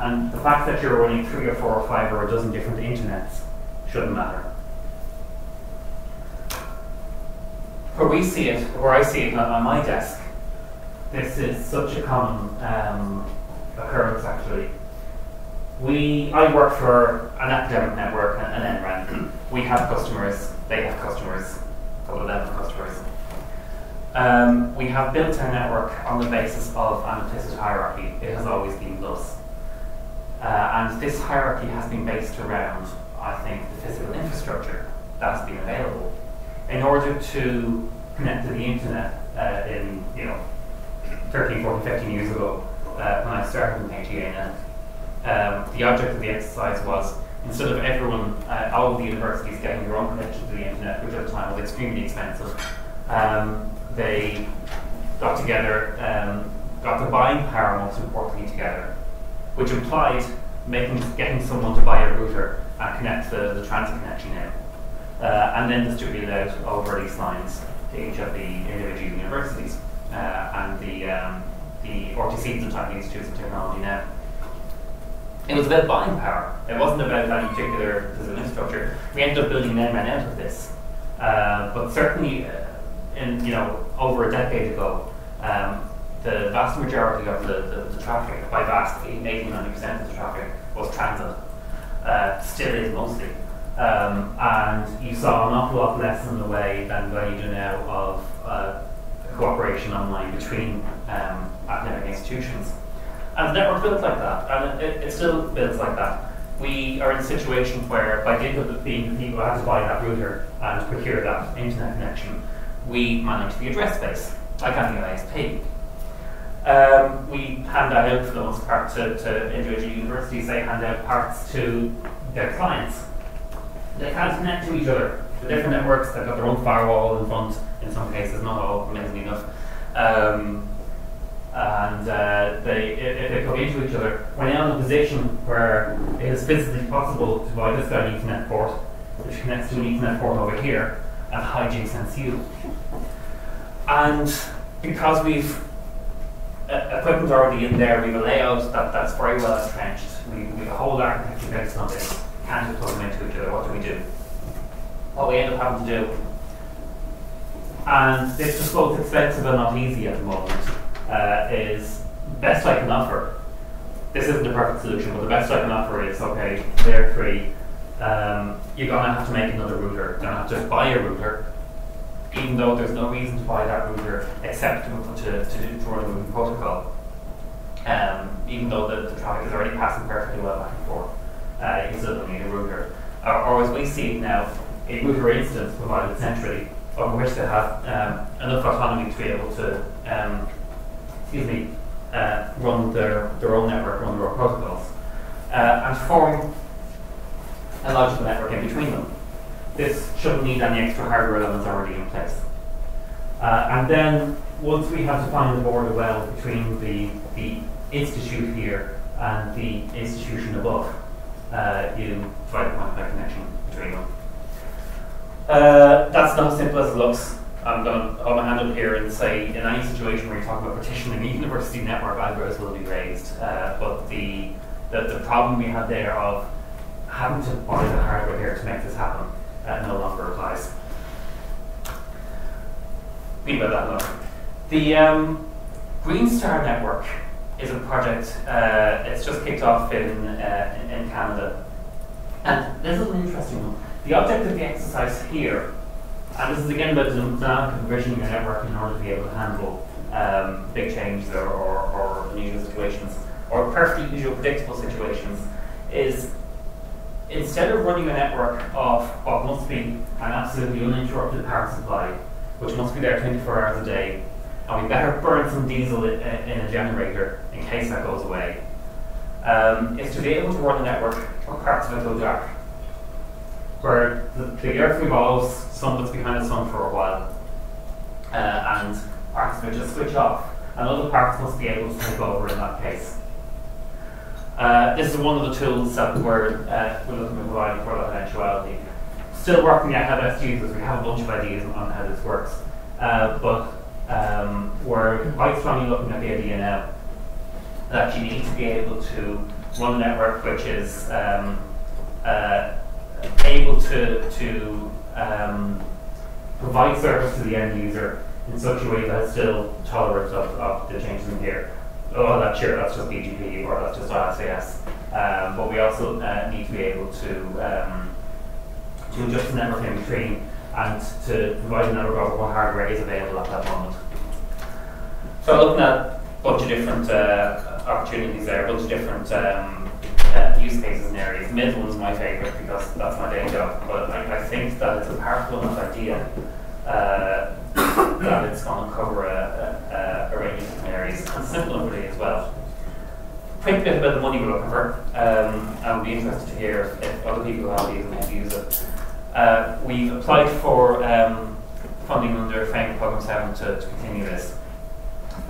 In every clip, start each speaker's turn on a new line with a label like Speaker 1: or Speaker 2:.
Speaker 1: And the fact that you're running 3 or 4 or 5 or a dozen different internets shouldn't matter. Where we see it, where I see it on my desk, this is such a common occurrence actually. I work for an academic network, an NRAN. We have customers, they have customers, a couple of them have customers. We have built our network on the basis of an implicit hierarchy. It has always been thus. And this hierarchy has been based around, I think, the physical infrastructure that has been available. In order to connect to the internet in 13, 14, 15 years ago, when I started in HEAnet, the object of the exercise was, instead of everyone, all of the universities getting their own connection to the internet, which at the time was extremely expensive, they got together, got the buying power most importantly together, which implied getting someone to buy a router and connect the transit connection in, and then distribute it out over these lines to each of the individual universities and the RTCs and type institutes of technology now. It was about buying power. It wasn't about any particular physical infrastructure. We ended up building an NRAN out of this, but certainly, over a decade ago, the vast majority of the traffic, by vast, 80–90% of the traffic, was transit. Still is mostly. And you saw an awful lot less in the way than you do now of cooperation online between academic institutions. And the network built like that, and it still builds like that. We are in a situation where, by dint of being people who had to buy that router and procure that internet connection, we manage the address space, like any ISP. We hand that out for the most part to individual universities. They hand out parts to their clients. They can't connect to each other. The different networks, they've got their own firewall in front, in some cases, not all, amazingly enough. If they come into each other, we're now in a position where it is physically possible to buy this guy an Ethernet port, which connects to an Ethernet port over here, and hijinks ensue. And because we've equipment already in there, we have a layout that's very well entrenched, we have a whole architecture based on this, can't just plug them into each other, what do we do? What we end up having to do, and it's just both expensive and not easy at the moment, is best I can offer. This isn't a perfect solution, but the best I can offer is, okay, they're free. You're going to have to make another router. You're going to have to buy a router, even though there's no reason to buy that router except to run a routing protocol. Even though the traffic is already passing perfectly well back and forth, you still don't need a router. Or as we see it now, a router instance provided centrally, over which they have enough autonomy to be able to run their own network, run their own protocols, and form a logical network in between them. This shouldn't need any extra hardware elements already in place. And then, once we have defined the border well between the institute here and the institution above, you try to find a connection between them. That's not as simple as it looks. I'm going to hold my hand up here and say, in any situation where you're talking about partitioning a university network, algorithms will be raised. But the problem we had there of having to buy the hardware here to make this happen no longer applies. Think about that longer. The Green Star Network is a project. It's just kicked off in Canada, and this is an interesting one. The object of the exercise here, and this is again about the dynamic provisioning your network in order to be able to handle big changes or unusual situations, or perfectly usual predictable situations, is instead of running a network of what must be an absolutely uninterrupted power supply, which must be there 24 hours a day, and we better burn some diesel in a generator in case that goes away, is to be able to run a network where parts of it go dark, where the Earth revolves, sun that's behind the sun for a while, and parts of it just switch off, and other parts must be able to take over in that case. This is one of the tools that we're looking at providing for that eventuality. Still working out how best to use this. We have a bunch of ideas on how this works, but we're quite strongly looking at the idea now that you need to be able to run a network which is able to provide service to the end user in such a way that is still tolerant of the changes in gear. Oh, that's sure, that's just BGP or that's just RSAS. But we also need to be able to adjust the network in between and to provide a network of what hardware is available at that moment. So looking at a bunch of different opportunities there, a bunch of different use cases and areas. The middle one's my favourite because that's my day job, but I think that it's a powerful enough idea that it's going to cover a range of different areas, and simple enough really as well. Quick bit about the money we're looking for. I would be interested to hear if other people have these and how to use it. We've applied for funding under Framework Programme 7 to continue this.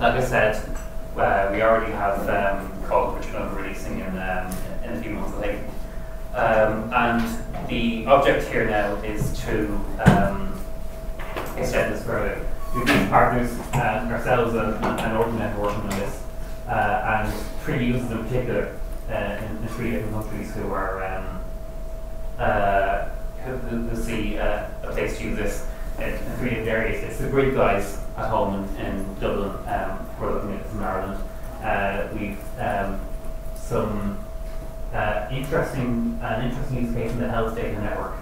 Speaker 1: Like I said, we already have code which we're going to be releasing in a few months, I think. And the object here now is to extend this further. We've used partners, ourselves and HEAnet are working on this, and 3 users in particular in 3 different countries who are who see a place to use this in 3 different areas. It's the grid guys at home in Dublin who are looking at this in Ireland. We've some interesting use case in the health data network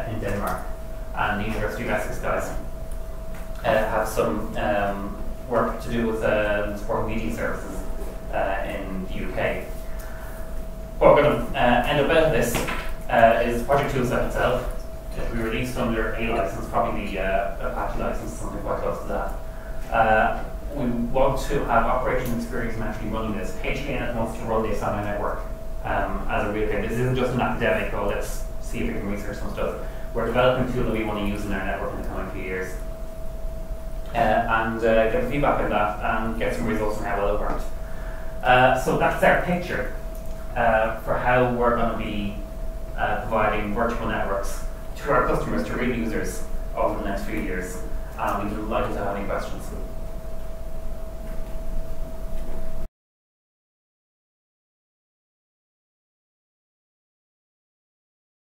Speaker 1: in Denmark, and the University of Essex guys have some work to do with supporting media services in the UK. What we're going to end up out of this is Project Toolset itself. It will be released under a license, probably the Apache license, something quite close to that. We want to have operational experience in actually running this. HEAnet wants to run this on a network as a real thing. This isn't just an academic, oh, let's see if we can research some stuff. We're developing a tool that we want to use in our network in the coming few years. And get feedback on that and get some results on how well it worked. So that's our picture for how we're going to be providing virtual networks to our customers, to real users over the next few years. We'd be delighted to have any questions.